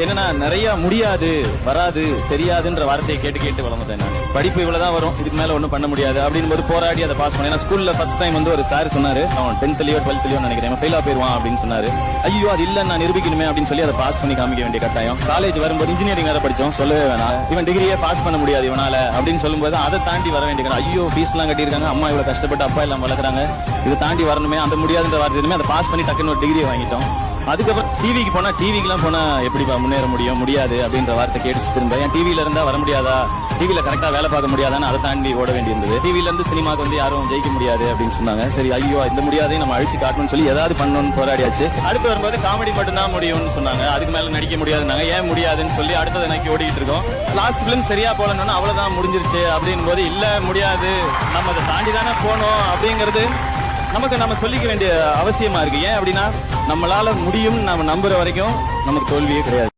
என்னன்னா நிறைய முடியாது, வராது, தெரியாதுன்ற வார்த்தையை கேட்டு கேட்டு வளர்ந்தேன் நான். படிப்பு இவ்வளவுதான் வரும், இதுக்கு மேல ஒண்ணும் பண்ண முடியாது அப்படின்னு போது போராடி அதை பாஸ் பண்ணேன். ஸ்கூல்ல ஃபர்ஸ்ட் டைம் ஒரு சார் சொன்னாரு, அவன் 10th-லயோ 12th-லயோ நினைக்கிறேன் ஃபெயிலா போயிருவான் அப்படின்னு சொன்னாரு. ஐயோ அது இல்ல, நான் நிரூபிக்கணுமே அப்படின்னு சொல்லி அதை பாஸ் பண்ணி காமிக்க வேண்டிய கட்டாயம். காலேஜ் வரும்போது இன்ஜினியரிங் வேற படிச்சோம், சொல்லவே வேணாம். இவன் டிகிரியே பாஸ் பண்ண முடியாது இவனால அப்படின்னு சொல்லும்போது அதை தாண்டி வர வேண்டிய ஐயோ ஃபீஸ் எல்லாம் கட்டியிருக்காங்க, அம்மா இவ்வளவு கஷ்டப்பட்டு அப்பா எல்லாம் வளர்க்குறாங்க, இதை தாண்டி வரணுமே, அந்த முடியாதுன்ற வார்த்தை அதை பாஸ் பண்ணி டக்குன்னு ஒரு டிகிரியை வாங்கிட்டோம். அதுக்கப்புறம் டிவிக்கு போனா டிவிக்கெல்லாம் போனா எப்படி முன்னேற முடியாது அப்படின்ற வார்த்தை கேட்டு திரும்ப என் டிவில இருந்தா வர முடியாதா, டிவில கரெக்டா வேலை பார்க்க முடியாதான்னு அதை தாண்டி ஓட வேண்டியிருந்தது. டிவில இருந்து சினிமாக்கு யாரும் ஜெயிக்க முடியாது அப்படின்னு சொன்னாங்க. சரி ஐயோ இந்த முடியாதே நம்ம அழிச்சு காட்டணும்னு சொல்லி ஏதாவது பண்ணணும்னு போராடியாச்சு. அடுத்து வரும்போது காமெடி மட்டும் தான் முடியும்னு சொன்னாங்க, அதுக்கு மேல நடிக்க முடியாதுன்னாங்க. ஏன் முடியாதுன்னு சொல்லி அடுத்ததை நோக்கி ஓடிட்டு இருக்கோம். லாஸ்ட் பிலிம் சரியா போலன்னு அவ்வளவுதான் முடிஞ்சிருச்சு அப்படின்னு போது இல்ல முடியாது, நம்ம அதை தாண்டி தானே போனோம் அப்படிங்கிறது நமக்கு நம்ம சொல்லிக்க வேண்டிய அவசியமா இருக்கு. ஏன் அப்படின்னா நம்மளால முடியும் நம்ம நம்புற வரைக்கும் நமக்கு தோல்வியே கிடையாது.